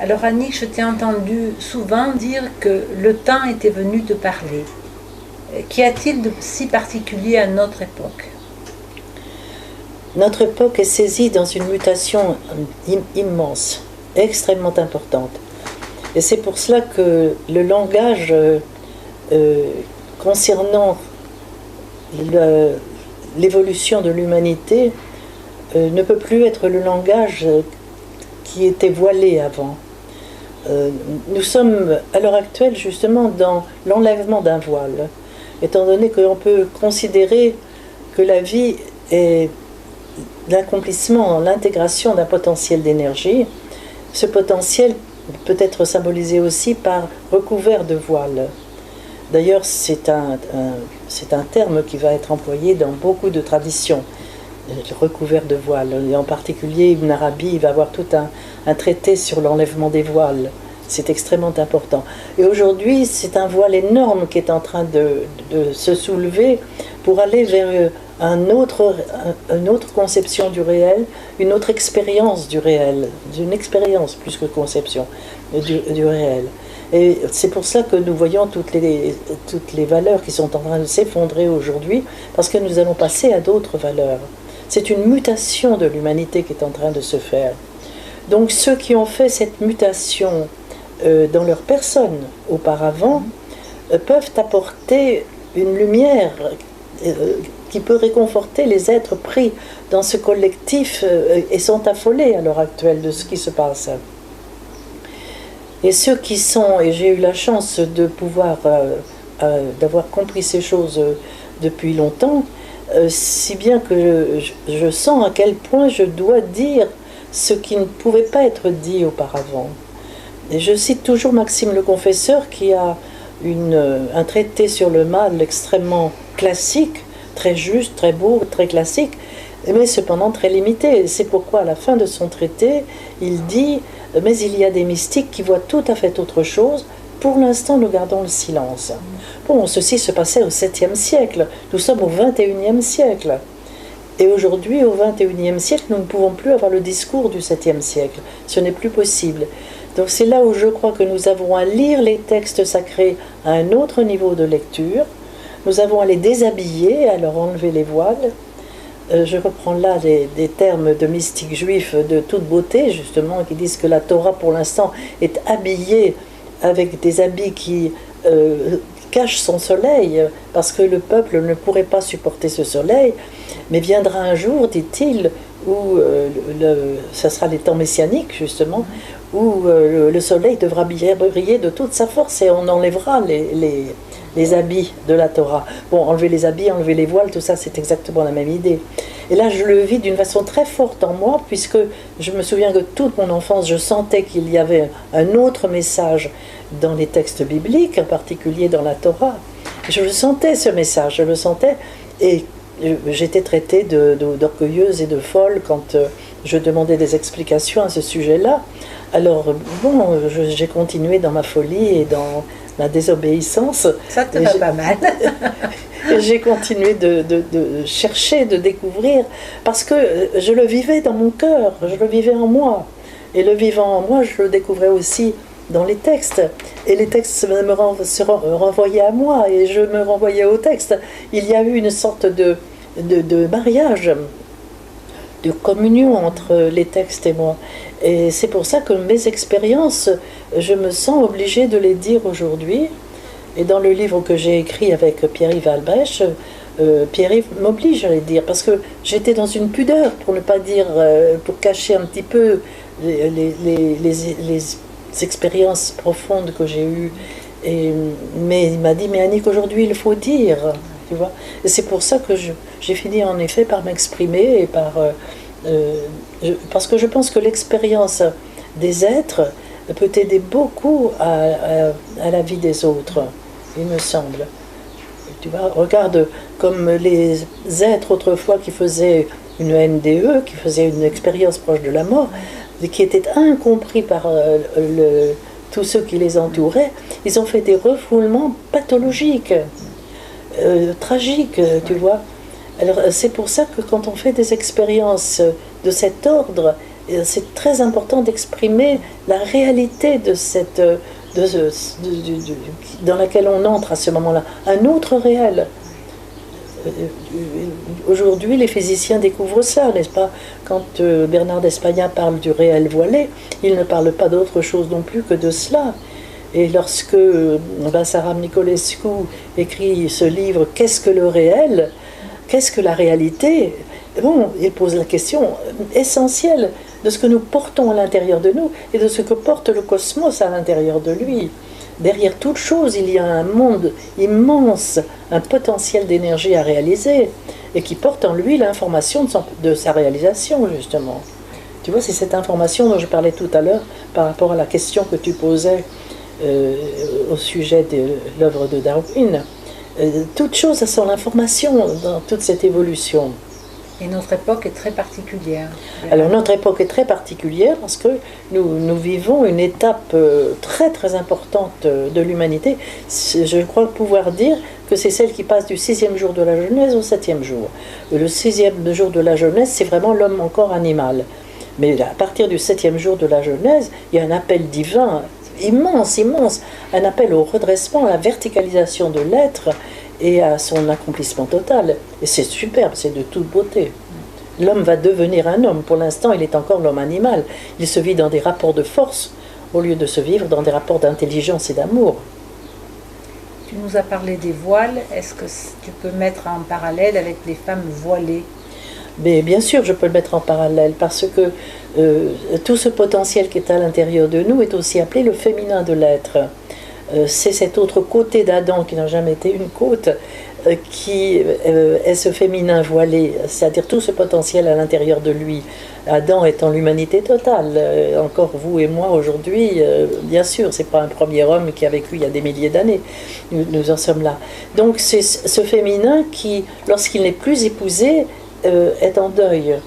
Alors Annick, je t'ai entendu souvent dire que le temps était venu de parler. Qu'y a-t-il de si particulier à notre époque? Notre époque est saisie dans une mutation immense, extrêmement importante. Et c'est pour cela que le langage concernant l'évolution de l'humanité ne peut plus être le langage qui était voilé avant. Nous sommes à l'heure actuelle justement dans l'enlèvement d'un voile, étant donné qu'on peut considérer que la vie est l'accomplissement, l'intégration d'un potentiel d'énergie. Ce potentiel peut être symbolisé aussi par recouvert de voile. D'ailleurs, c'est un terme qui va être employé dans beaucoup de traditions, recouvert de voile. Et en particulier, Ibn Arabi va avoir tout un traité sur l'enlèvement des voiles. C'est extrêmement important. Et aujourd'hui, c'est un voile énorme qui est en train de se soulever pour aller vers une autre conception du réel, une autre expérience du réel, une expérience plus que conception du réel. Et c'est pour ça que nous voyons toutes les valeurs qui sont en train de s'effondrer aujourd'hui, parce que nous allons passer à d'autres valeurs. C'est une mutation de l'humanité qui est en train de se faire. Donc ceux qui ont fait cette mutation dans leur personne auparavant peuvent apporter une lumière qui peut réconforter les êtres pris dans ce collectif et sont affolés à l'heure actuelle de ce qui se passe. Et ceux qui sont, et j'ai eu la chance de pouvoir d'avoir compris ces choses depuis longtemps, si bien que je sens à quel point je dois dire ce qui ne pouvait pas être dit auparavant. Et je cite toujours Maxime le Confesseur qui a un traité sur le mal extrêmement classique, très juste, très beau, très classique, mais cependant très limité. C'est pourquoi à la fin de son traité, il dit « Mais il y a des mystiques qui voient tout à fait autre chose. Pour l'instant, nous gardons le silence. » Bon, ceci se passait au 7e siècle. Nous sommes au 21e siècle. Et aujourd'hui, au 21e siècle, nous ne pouvons plus avoir le discours du 7e siècle. Ce n'est plus possible. Donc c'est là où je crois que nous avons à lire les textes sacrés à un autre niveau de lecture. Nous avons à les déshabiller, à leur enlever les voiles. Je reprends là des termes de mystiques juifs de toute beauté, justement, qui disent que la Torah, pour l'instant, est habillée avec des habits qui cachent son soleil, parce que le peuple ne pourrait pas supporter ce soleil. Mais viendra un jour, dit-il, où ça sera les temps messianiques, justement, où le soleil devra briller de toute sa force et on enlèvera les habits de la Torah. Bon, enlever les habits, enlever les voiles, tout ça, c'est exactement la même idée. Et là, je le vis d'une façon très forte en moi, puisque je me souviens que toute mon enfance, je sentais qu'il y avait un autre message dans les textes bibliques, en particulier dans la Torah. Je le sentais, ce message, je le sentais, et j'étais traitée d'orgueilleuse et de folle quand je demandais des explications à ce sujet-là. Alors, bon, j'ai continué dans ma folie et dans la désobéissance. Ça te va pas mal. J'ai continué de chercher, de découvrir, parce que je le vivais dans mon cœur, je le vivais en moi. Et le vivant en moi, je le découvrais aussi dans les textes. Et les textes se renvoyaient à moi, et je me renvoyais aux textes. Il y a eu une sorte de mariage, de communion entre les textes et moi. Et c'est pour ça que mes expériences, je me sens obligée de les dire aujourd'hui. Et dans le livre que j'ai écrit avec Pierre-Yves Albrecht, Pierre-Yves m'oblige à les dire, parce que j'étais dans une pudeur, pour ne pas dire, pour cacher un petit peu les expériences profondes que j'ai eues. Mais il m'a dit, mais Annick, aujourd'hui, il faut dire, tu vois. Et c'est pour ça que j'ai fini en effet par m'exprimer et parce que je pense que l'expérience des êtres peut aider beaucoup à la vie des autres, il me semble. Tu vois, regarde comme les êtres autrefois qui faisaient une NDE, qui faisaient une expérience proche de la mort, qui étaient incompris par tous ceux qui les entouraient, ils ont fait des refoulements pathologiques, tragiques, tu vois. Alors c'est pour ça que quand on fait des expériences de cet ordre, c'est très important d'exprimer la réalité de cette, dans laquelle on entre à ce moment-là, un autre réel. Aujourd'hui, les physiciens découvrent ça, n'est-ce pas? Quand Bernard d'Espagna parle du réel voilé, il ne parle pas d'autre chose non plus que de cela. Et lorsque Vassaram Nicolescu écrit ce livre « Qu'est-ce que le réel? Qu'est-ce que la réalité ?» Bon, il pose la question essentielle de ce que nous portons à l'intérieur de nous et de ce que porte le cosmos à l'intérieur de lui. Derrière toute chose, il y a un monde immense, un potentiel d'énergie à réaliser, et qui porte en lui l'information de sa réalisation, justement. Tu vois, c'est cette information dont je parlais tout à l'heure par rapport à la question que tu posais au sujet de l'œuvre de Darwin. Toute chose a son information dans toute cette évolution. Et notre époque est très particulière. Alors notre époque est très particulière parce que nous vivons une étape très très importante de l'humanité. Je crois pouvoir dire que c'est celle qui passe du 6e jour de la Genèse au 7e jour. Le 6e jour de la Genèse, c'est vraiment l'homme encore animal. Mais à partir du 7e jour de la Genèse, il y a un appel divin immense, immense, un appel au redressement, à la verticalisation de l'être et à son accomplissement total. Et c'est superbe, c'est de toute beauté. L'homme va devenir un homme. Pour l'instant, il est encore l'homme animal. Il se vit dans des rapports de force au lieu de se vivre dans des rapports d'intelligence et d'amour. Tu nous as parlé des voiles. Est-ce que tu peux mettre en parallèle avec les femmes voilées? Mais bien sûr, je peux le mettre en parallèle parce que tout ce potentiel qui est à l'intérieur de nous est aussi appelé le féminin de l'être. C'est cet autre côté d'Adam qui n'a jamais été une côte, qui est ce féminin voilé, c'est-à-dire tout ce potentiel à l'intérieur de lui. Adam étant l'humanité totale, encore vous et moi aujourd'hui, bien sûr, c'est pas un premier homme qui a vécu il y a des milliers d'années, nous en sommes là. Donc c'est ce féminin qui, lorsqu'il n'est plus épousé, est en deuil.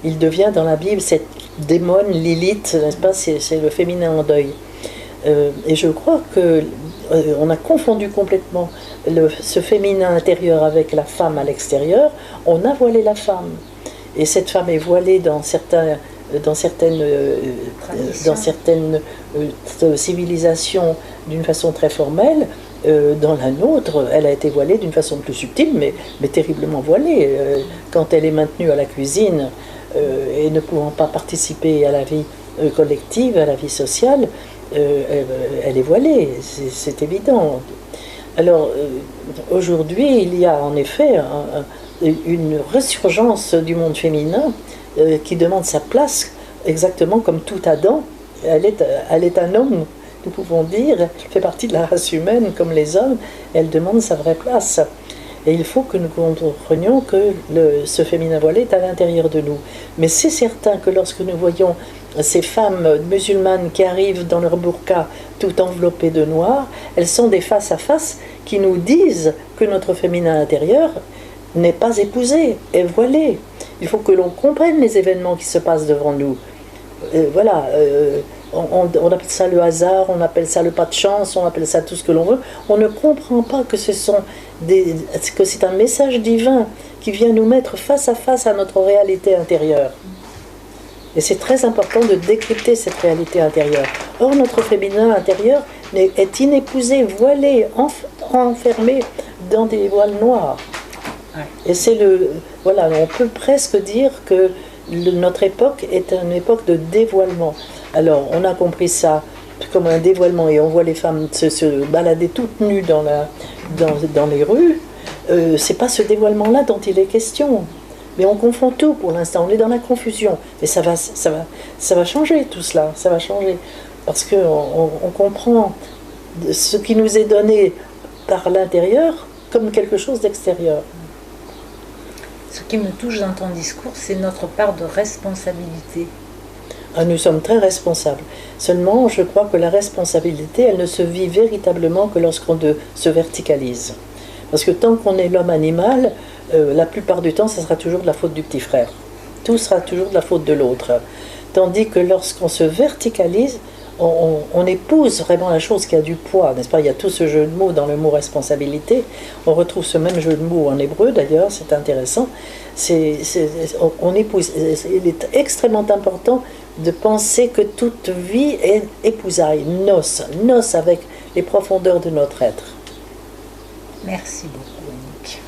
Il devient dans la Bible cette démone Lilith, n'est-ce pas? C'est le féminin en deuil. Et je crois que on a confondu complètement ce féminin intérieur avec la femme à l'extérieur. On a voilé la femme, et cette femme est voilée dans certaines civilisations d'une façon très formelle. Dans la nôtre, elle a été voilée d'une façon plus subtile, mais terriblement voilée. Quand elle est maintenue à la cuisine et ne pouvant pas participer à la vie collective, à la vie sociale, elle est voilée, c'est évident. Alors, aujourd'hui, il y a en effet une résurgence du monde féminin qui demande sa place, exactement comme tout Adam. Elle est un homme, nous pouvons dire, elle fait partie de la race humaine comme les hommes, elle demande sa vraie place. Et il faut que nous comprenions que ce féminin voilé est à l'intérieur de nous. Mais c'est certain que lorsque nous voyons ces femmes musulmanes qui arrivent dans leur burqa tout enveloppées de noir, elles sont des face-à-face qui nous disent que notre féminin intérieur n'est pas épousé, est voilé. Il faut que l'on comprenne les événements qui se passent devant nous. Voilà, on appelle ça le hasard, on appelle ça le pas de chance, on appelle ça tout ce que l'on veut. On ne comprend pas que que c'est un message divin qui vient nous mettre face à face à notre réalité intérieure. Et c'est très important de décrypter cette réalité intérieure. Or, notre féminin intérieur est inépousé, voilé, enfermé dans des voiles noirs. Et c'est voilà, on peut presque dire que notre époque est une époque de dévoilement. Alors, on a compris ça comme un dévoilement, et on voit les femmes se balader toutes nues dans les rues. C'est pas ce dévoilement-là dont il est question. Mais on confond tout pour l'instant, on est dans la confusion. Mais ça va changer tout cela, ça va changer. Parce qu'on comprend ce qui nous est donné par l'intérieur comme quelque chose d'extérieur. Ce qui me touche dans ton discours, c'est notre part de responsabilité. Nous sommes très responsables. Seulement, je crois que la responsabilité, elle ne se vit véritablement que lorsqu'on se verticalise. Parce que tant qu'on est l'homme animal, la plupart du temps, ça sera toujours de la faute du petit frère. Tout sera toujours de la faute de l'autre. Tandis que lorsqu'on se verticalise, on épouse vraiment la chose qui a du poids, n'est-ce pas? Il y a tout ce jeu de mots dans le mot responsabilité. On retrouve ce même jeu de mots en hébreu d'ailleurs, c'est intéressant. On épouse. Il est extrêmement important de penser que toute vie est épousaille, noce avec les profondeurs de notre être. Merci beaucoup, Annick.